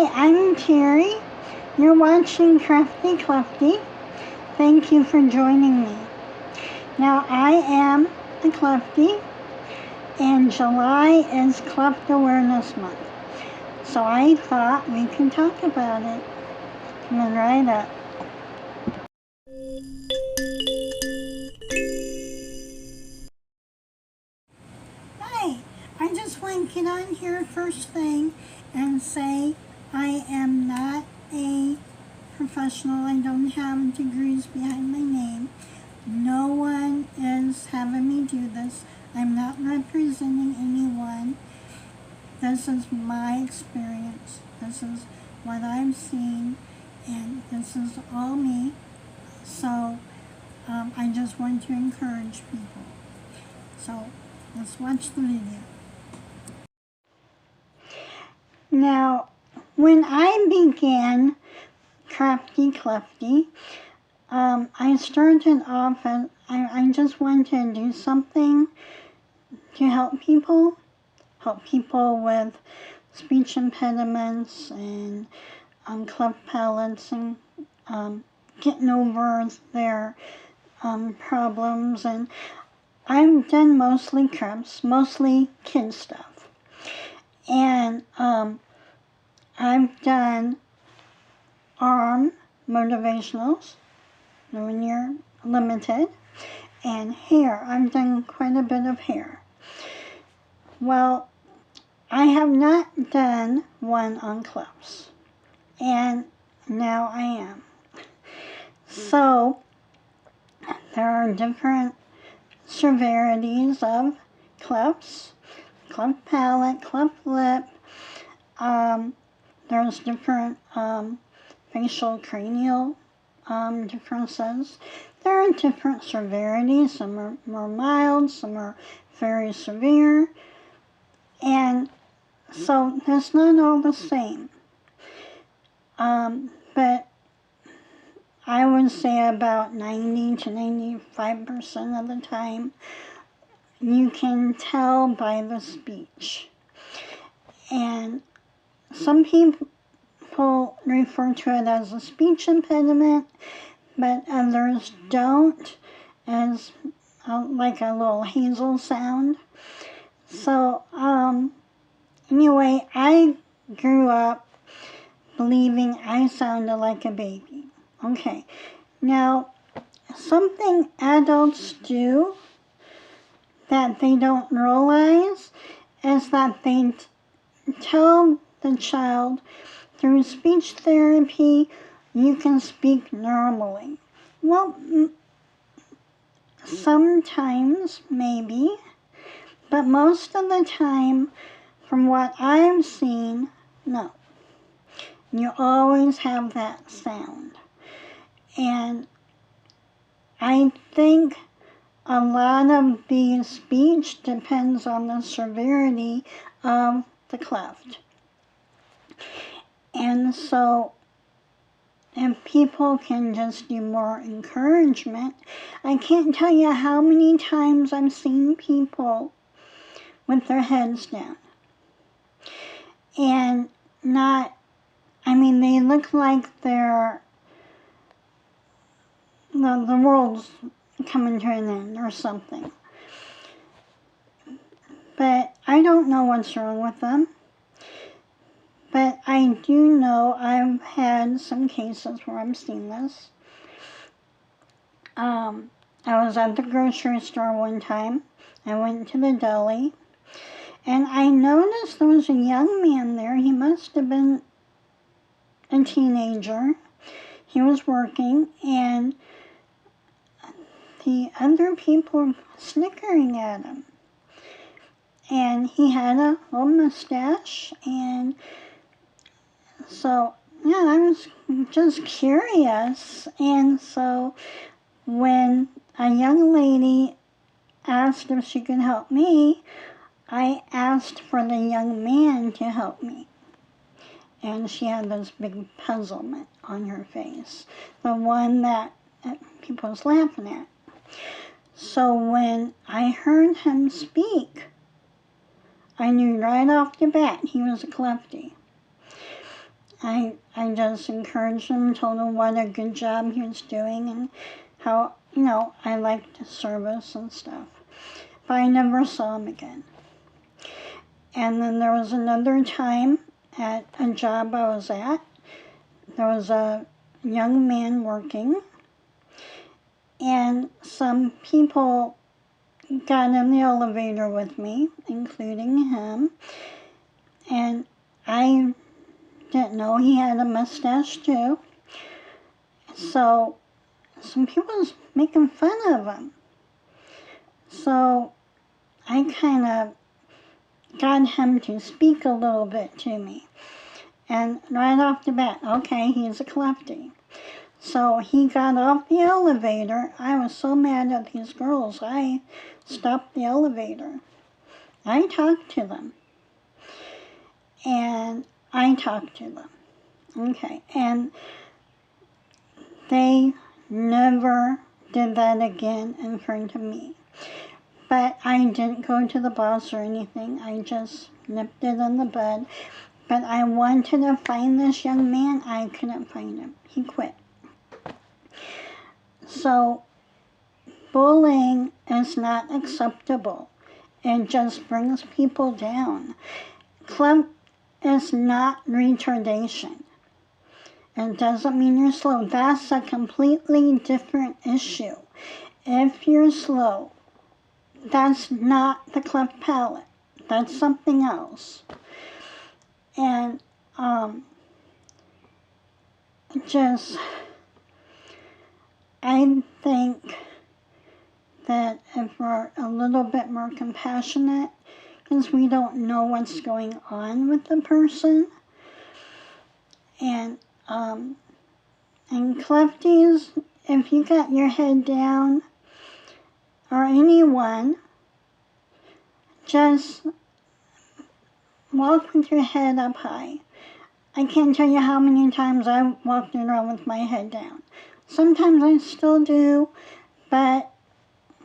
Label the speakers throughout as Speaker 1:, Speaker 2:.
Speaker 1: Hi, I'm Terri. You're watching Crafty Clefty. Thank you for joining me. Now, I am a clefty, and July is Cleft Awareness Month. So I thought we could talk about it. Come on right up. Hi, I just want to get on here first thing and say I am not a professional. I don't have degrees behind my name. No one is having me do this. I'm not representing anyone. This is my experience. This is what I've seen, and this is all me. So I just want to encourage people. So let's watch the video. Now, when I began Crafty Clefty, I started off as I just wanted to do something to help people with speech impediments and cleft palates and getting over their problems. And I've done mostly crafts, mostly kid stuff. And I've done arm motivationals, when you're limited, and hair. I've done quite a bit of hair. Well, I have not done one on clefts, and now I am. So there are different severities of clefts, cleft palate, cleft lip. There's different facial cranial differences. There are different severities. Some are more mild, some are very severe. And so it's not all the same. But I would say about 90 to 95% of the time, you can tell by the speech. And some people refer to it as a speech impediment, but others don't, as like a little hazel sound. So anyway, I grew up believing I sounded like a baby. Okay, now something adults do that they don't realize is that they tell the child, through speech therapy, you can speak normally. Well, sometimes, maybe, but most of the time, from what I've seen, no. You always have that sound. And I think a lot of the speech depends on the severity of the cleft. And so if people can just do more encouragement, I can't tell you how many times I've seen people with their heads down. And they look like they're, the world's coming to an end or something. But I don't know what's wrong with them. But I do know I've had some cases where I've seen this. I was at the grocery store one time. I went to the deli, and I noticed there was a young man there. He must have been a teenager. He was working, and the other people were snickering at him. And he had a little mustache, and so, yeah, I was just curious. And so when a young lady asked if she could help me, I asked for the young man to help me. And she had this big puzzlement on her face, the one that people was laughing at. So when I heard him speak, I knew right off the bat he was a clefty. I just encouraged him, told him what a good job he was doing and how, I liked his service and stuff. But I never saw him again. And then there was another time at a job I was at. There was a young man working, and some people got in the elevator with me, including him, and I didn't know he had a mustache too. So some people was making fun of him. So I kind of got him to speak a little bit to me. And right off the bat, okay, he's a clefty. So he got off the elevator. I was so mad at these girls, I stopped the elevator. I talked to them. And I talked to them. Okay, and they never did that again in front of me. But I didn't go to the boss or anything. I just nipped it in the bud. But I wanted to find this young man. I couldn't find him. He quit. So bullying is not acceptable. It just brings people down. Cleft is not retardation. It doesn't mean you're slow. That's a completely different issue. If you're slow, that's not the cleft palate. That's something else. And I think that if we're a little bit more compassionate, because we don't know what's going on with the person, and clefties, if you got your head down, or anyone, just walk with your head up high. I can't tell you how many times I walked around with my head down. Sometimes I still do, but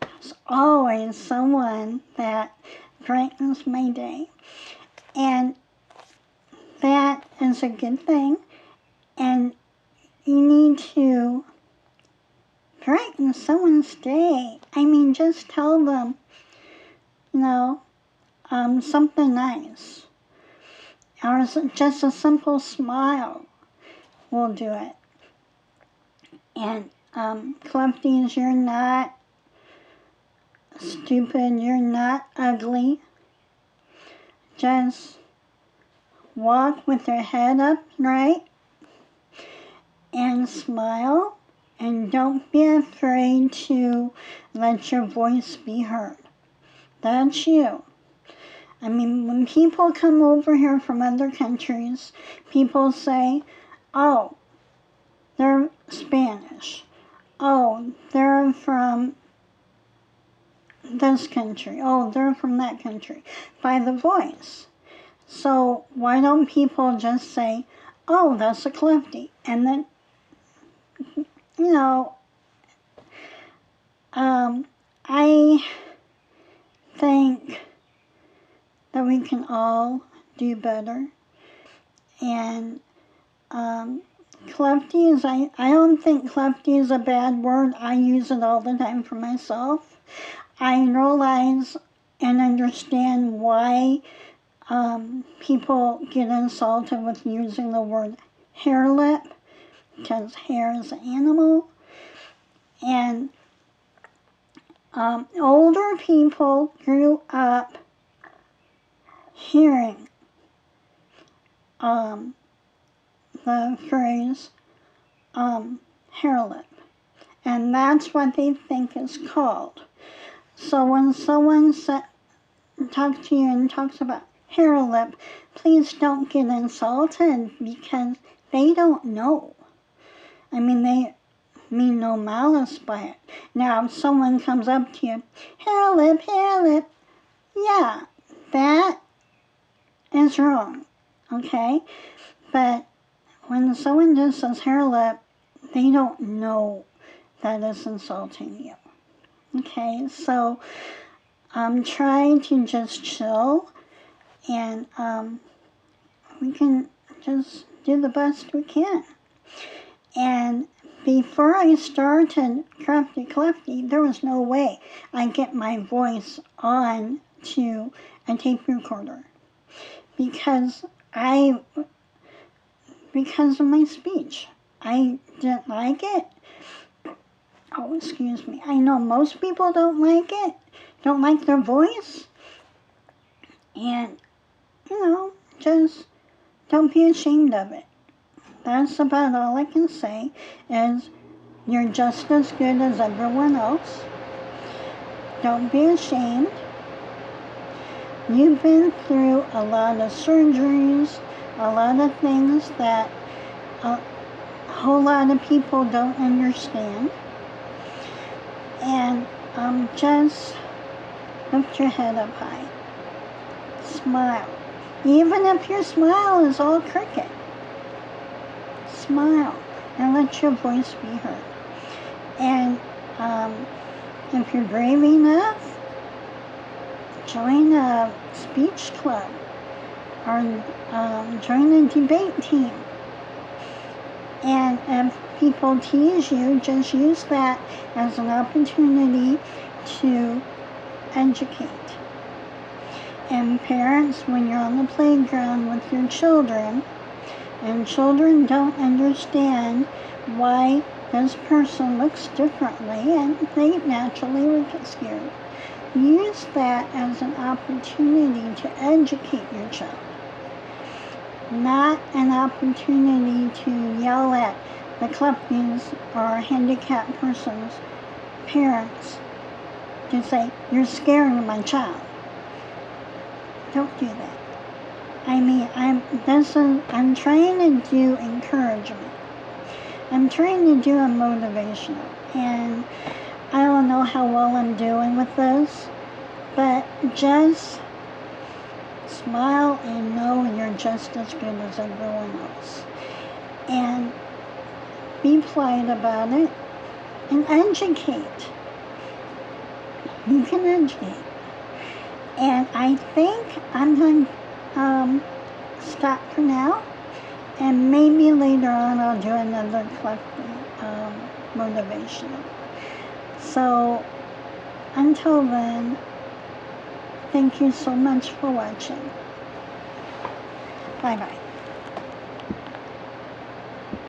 Speaker 1: there's always someone that brightens my day. And that is a good thing. And you need to brighten someone's day. I mean, just tell them, something nice. Or just a simple smile will do it. And clefties, you're not stupid, you're not ugly. Just walk with your head up, right? And smile. And don't be afraid to let your voice be heard. That's you. I mean, when people come over here from other countries, people say, oh, they're Spanish. Oh, they're from this country. Oh, they're from that country. By the voice. So why don't people just say, oh, that's a clefty? And then, I think that we can all do better. And clefties, I don't think clefty is a bad word. I use it all the time for myself. I realize and understand why people get insulted with using the word hair lip, because hair is an animal. And older people grew up hearing the phrase hair lip, and that's what they think it's called. So when someone talks to you and talks about hair lip, please don't get insulted, because they don't know. I mean, they mean no malice by it. Now, if someone comes up to you, hair lip, yeah, that is wrong, okay? But when someone just says hair lip, they don't know that is insulting you, okay? So try to just chill, and we can just do the best we can. And before I started Crafty Clefty, there was no way I'd get my voice on to a tape recorder because of my speech. I didn't like it. Oh, excuse me. I know most people don't like it, don't like their voice. And, just don't be ashamed of it. That's about all I can say, is you're just as good as everyone else. Don't be ashamed. You've been through a lot of surgeries, a lot of things that a whole lot of people don't understand. And just lift your head up high. Smile. Even if your smile is all crooked. Smile and let your voice be heard. And if you're brave enough, join a speech club or join a debate team. And if people tease you, just use that as an opportunity to educate. And parents, when you're on the playground with your children, and children don't understand why this person looks differently, and they naturally would get scared. Use that as an opportunity to educate your child, not an opportunity to yell at the clefties or a handicapped person's parents to say, "You're scaring my child." Don't do that. I mean, I'm trying to do encouragement. I'm trying to do a motivational, and I don't know how well I'm doing with this, but just smile and know you're just as good as everyone else. And be polite about it and educate. You can educate. And I think I'm going to stop for now, and maybe later on I'll do another motivational. So until then, thank you so much for watching. Bye-bye.